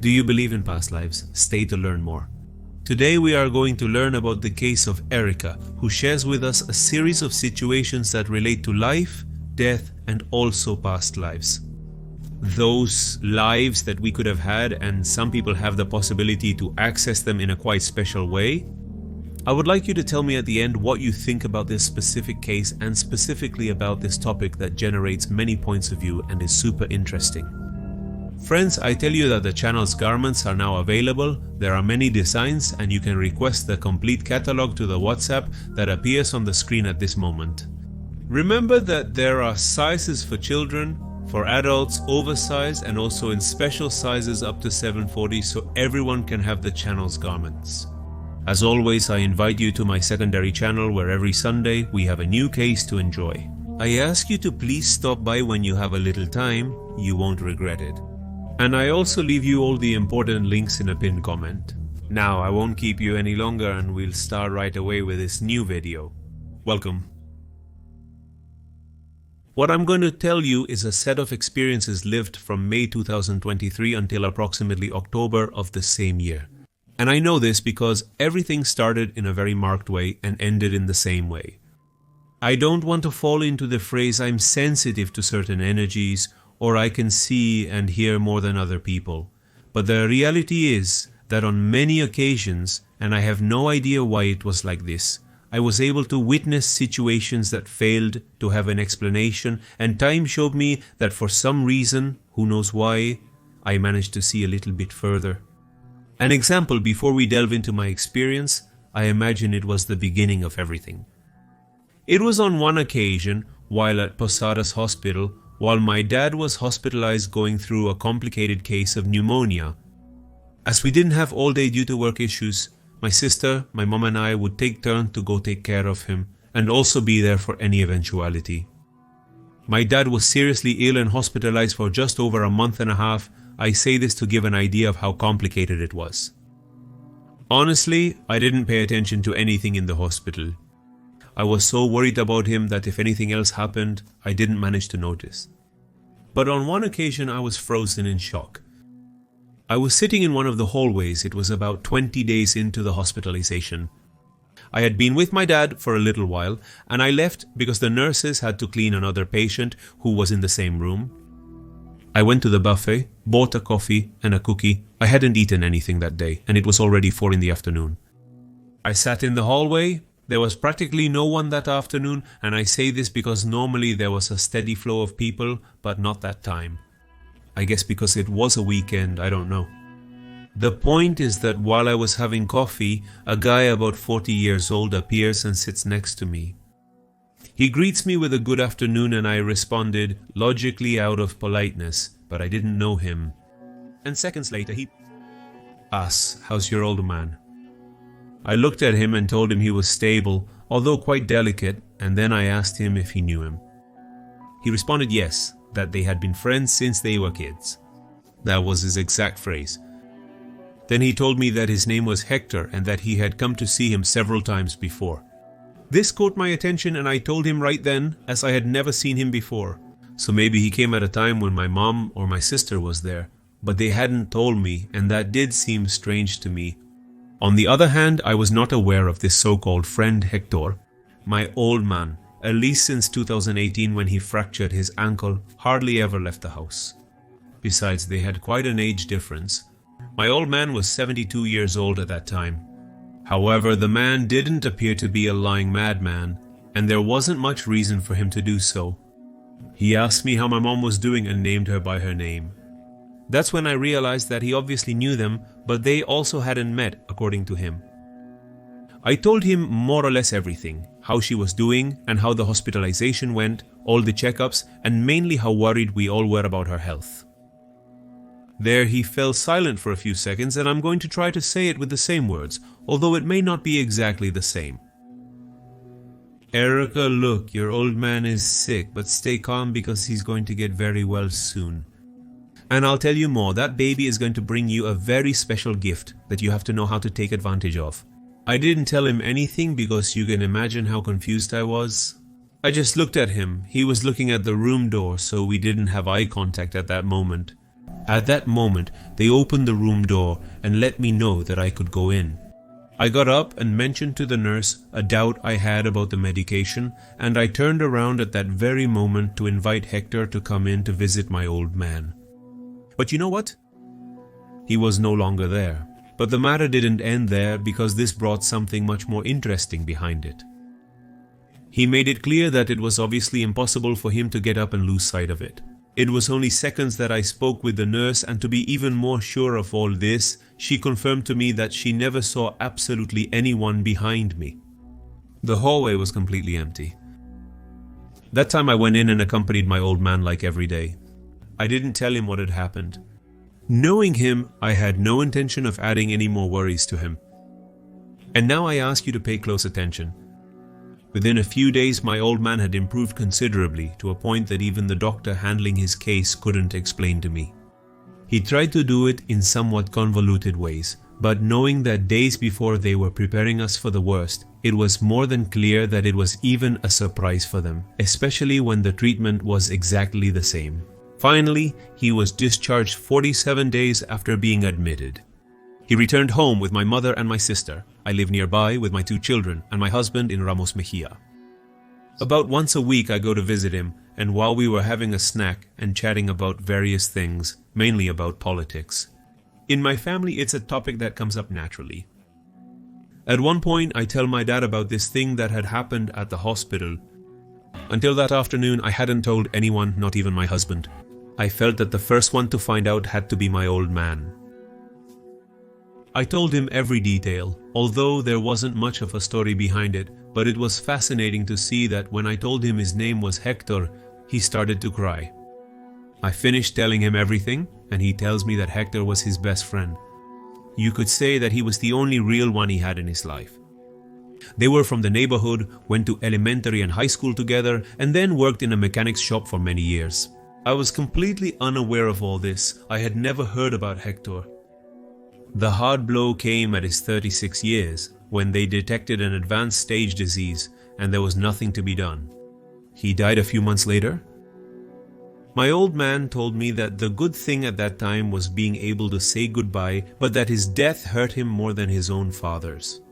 Do you believe in past lives? Stay to learn more. Today we are going to learn about the case of Erika, who shares with us a series of situations that relate to life, death, and also past lives. Those lives that we could have had, and some people have the possibility to access them in a quite special way. I would like you to tell me at the end what you think about this specific case and specifically about this topic that generates many points of view and is super interesting. Friends, I tell you that the channel's garments are now available. There are many designs and you can request the complete catalog to the WhatsApp that appears on the screen at this moment. Remember that there are sizes for children, for adults, oversized, and also in special sizes up to 740, so everyone can have the channel's garments. As always, I invite you to my secondary channel where every Sunday we have a new case to enjoy. I ask you to please stop by when you have a little time. You won't regret it. And I also leave you all the important links in a pinned comment. Now I won't keep you any longer and we'll start right away with this new video. Welcome. What I'm going to tell you is a set of experiences lived from May 2023 until approximately October of the same year. And I know this because everything started in a very marked way and ended in the same way. I don't want to fall into the phrase I'm sensitive to certain energies or I can see and hear more than other people. But the reality is that on many occasions, and I have no idea why it was like this, I was able to witness situations that failed to have an explanation, and time showed me that for some reason, who knows why, I managed to see a little bit further. An example before we delve into my experience, I imagine it was the beginning of everything. It was on one occasion, while at Posadas Hospital, while my dad was hospitalized going through a complicated case of pneumonia. As we didn't have all day due to work issues, my sister, my mom and I would take turns to go take care of him and also be there for any eventuality. My dad was seriously ill and hospitalized for just over a month and a half. I say this to give an idea of how complicated it was. Honestly, I didn't pay attention to anything in the hospital. I was so worried about him that if anything else happened, I didn't manage to notice. But on one occasion I was frozen in shock. I was sitting in one of the hallways. It was about 20 days into the hospitalization. I had been with my dad for a little while and I left because the nurses had to clean another patient who was in the same room. I went to the buffet, bought a coffee and a cookie. I hadn't eaten anything that day and it was already 4 in the afternoon. I sat in the hallway. There was practically no one that afternoon, and I say this because normally there was a steady flow of people, but not that time. I guess because it was a weekend, I don't know. The point is that while I was having coffee, a guy about 40 years old appears and sits next to me. He greets me with a good afternoon and I responded, logically out of politeness, but I didn't know him. And seconds later he asks, "How's your old man?" I looked at him and told him he was stable, although quite delicate, and then I asked him if he knew him. He responded yes, that they had been friends since they were kids. That was his exact phrase. Then he told me that his name was Hector and that he had come to see him several times before. This caught my attention and I told him right then, as I had never seen him before. So maybe he came at a time when my mom or my sister was there, but they hadn't told me, and that did seem strange to me. On the other hand, I was not aware of this so-called friend Hector. My old man, at least since 2018 when he fractured his ankle, hardly ever left the house. Besides, they had quite an age difference. My old man was 72 years old at that time. However, the man didn't appear to be a lying madman, and there wasn't much reason for him to do so. He asked me how my mom was doing and named her by her name. That's when I realized that he obviously knew them, but they also hadn't met, according to him. I told him more or less everything, how she was doing and how the hospitalization went, all the checkups, and mainly how worried we all were about her health. There he fell silent for a few seconds, and I'm going to try to say it with the same words, although it may not be exactly the same. "Erika, look, your old man is sick, but stay calm because he's going to get very well soon. And I'll tell you more, that baby is going to bring you a very special gift that you have to know how to take advantage of." I didn't tell him anything because you can imagine how confused I was. I just looked at him. He was looking at the room door, so we didn't have eye contact at that moment. At that moment, they opened the room door and let me know that I could go in. I got up and mentioned to the nurse a doubt I had about the medication, and I turned around at that very moment to invite Hector to come in to visit my old man. But you know what? He was no longer there. But the matter didn't end there, because this brought something much more interesting behind it. He made it clear that it was obviously impossible for him to get up and lose sight of it. It was only seconds that I spoke with the nurse, and to be even more sure of all this, she confirmed to me that she never saw absolutely anyone behind me. The hallway was completely empty. That time I went in and accompanied my old man like every day. I didn't tell him what had happened. Knowing him, I had no intention of adding any more worries to him. And now I ask you to pay close attention. Within a few days, my old man had improved considerably, to a point that even the doctor handling his case couldn't explain to me. He tried to do it in somewhat convoluted ways, but knowing that days before they were preparing us for the worst, it was more than clear that it was even a surprise for them, especially when the treatment was exactly the same. Finally, he was discharged 47 days after being admitted. He returned home with my mother and my sister. I live nearby with my 2 children and my husband in Ramos Mejia. About once a week I go to visit him, and while we were having a snack and chatting about various things, mainly about politics. In my family, it's a topic that comes up naturally. At one point, I tell my dad about this thing that had happened at the hospital. Until that afternoon, I hadn't told anyone, not even my husband. I felt that the first one to find out had to be my old man. I told him every detail, although there wasn't much of a story behind it, but it was fascinating to see that when I told him his name was Hector, he started to cry. I finished telling him everything, and he tells me that Hector was his best friend. You could say that he was the only real one he had in his life. They were from the neighborhood, went to elementary and high school together, and then worked in a mechanic's shop for many years. I was completely unaware of all this. I had never heard about Hector. The hard blow came at his 36 years, when they detected an advanced stage disease, and there was nothing to be done. He died a few months later. My old man told me that the good thing at that time was being able to say goodbye, but that his death hurt him more than his own father's.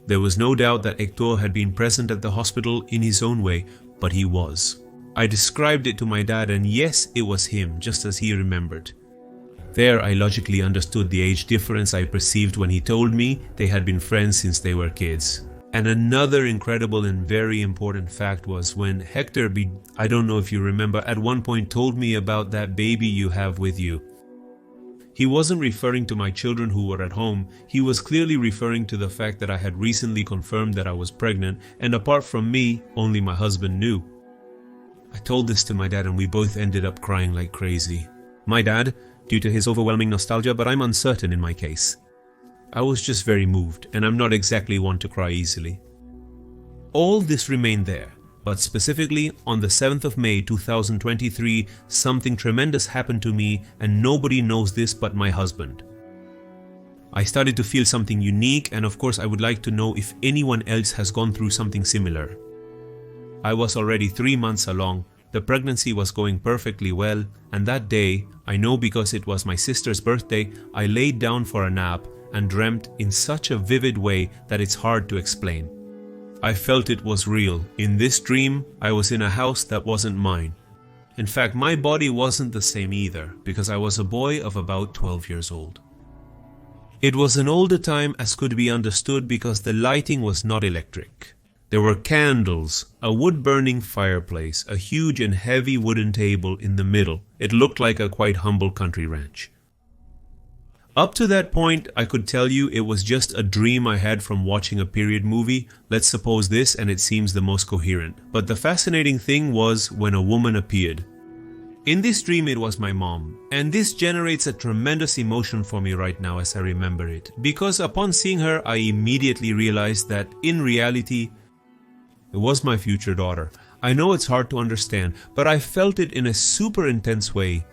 There was no doubt that Hector had been present at the hospital in his own way, but he was. I described it to my dad, and yes, it was him, just as he remembered. There, I logically understood the age difference I perceived when he told me they had been friends since they were kids. And another incredible and very important fact was when Hector, I don't know if you remember, at one point told me about that baby you have with you. He wasn't referring to my children who were at home. He was clearly referring to the fact that I had recently confirmed that I was pregnant, and apart from me, only my husband knew. I told this to my dad, and we both ended up crying like crazy. My dad, due to his overwhelming nostalgia, but I'm uncertain in my case. I was just very moved, and I'm not exactly one to cry easily. All this remained there, but specifically on the 7th of May 2023, something tremendous happened to me, and nobody knows this but my husband. I started to feel something unique, and of course I would like to know if anyone else has gone through something similar. I was already 3 months along. The pregnancy was going perfectly well, and that day, I know because it was my sister's birthday, I laid down for a nap and dreamt in such a vivid way that it's hard to explain. I felt it was real. In this dream, I was in a house that wasn't mine. In fact, my body wasn't the same either, because I was a boy of about 12 years old. It was an older time as could be understood because the lighting was not electric. There were candles, a wood-burning fireplace, a huge and heavy wooden table in the middle. It looked like a quite humble country ranch. Up to that point, I could tell you it was just a dream I had from watching a period movie. Let's suppose this, and it seems the most coherent. But the fascinating thing was when a woman appeared. In this dream, it was my mom. And this generates a tremendous emotion for me right now as I remember it. Because upon seeing her, I immediately realized that in reality, it was my future daughter. I know it's hard to understand, but I felt it in a super intense way.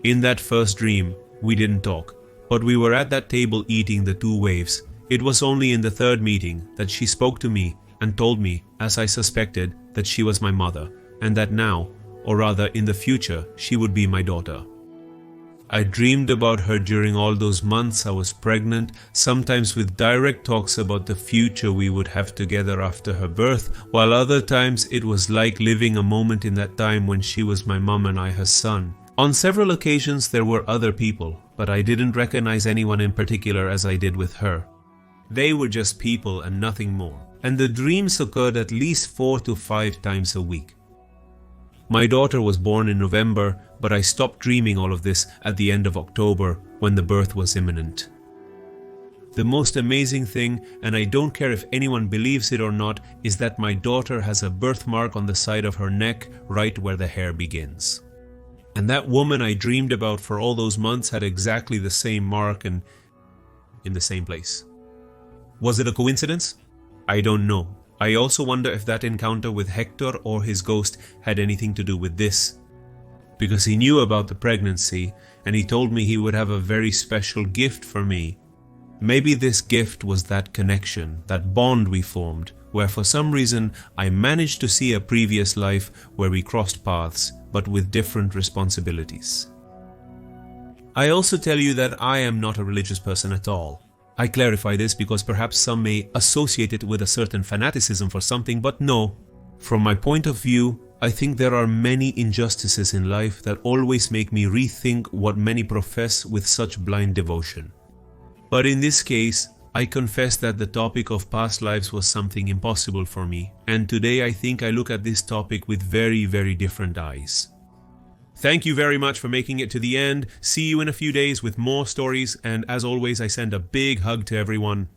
In that first dream, we didn't talk, but we were at that table eating the 2 waves. It was only in the 3rd meeting that she spoke to me and told me, as I suspected, that she was my mother, and that now, or rather in the future, she would be my daughter. I dreamed about her during all those months I was pregnant, sometimes with direct talks about the future we would have together after her birth, while other times it was like living a moment in that time when she was my mom and I her son. On several occasions there were other people, but I didn't recognize anyone in particular as I did with her. They were just people and nothing more, and the dreams occurred at least 4 to 5 times a week. My daughter was born in November, but I stopped dreaming all of this at the end of October when the birth was imminent. The most amazing thing, and I don't care if anyone believes it or not, is that my daughter has a birthmark on the side of her neck right where the hair begins. And that woman I dreamed about for all those months had exactly the same mark and in the same place. Was it a coincidence? I don't know. I also wonder if that encounter with Hector or his ghost had anything to do with this. Because he knew about the pregnancy and he told me he would have a very special gift for me. Maybe this gift was that connection, that bond we formed, where for some reason I managed to see a previous life where we crossed paths, but with different responsibilities. I also tell you that I am not a religious person at all. I clarify this because perhaps some may associate it with a certain fanaticism for something, but no. From my point of view, I think there are many injustices in life that always make me rethink what many profess with such blind devotion. But in this case, I confess that the topic of past lives was something impossible for me, and today I think I look at this topic with very, very different eyes. Thank you very much for making it to the end. See you in a few days with more stories, and as always, I send a big hug to everyone.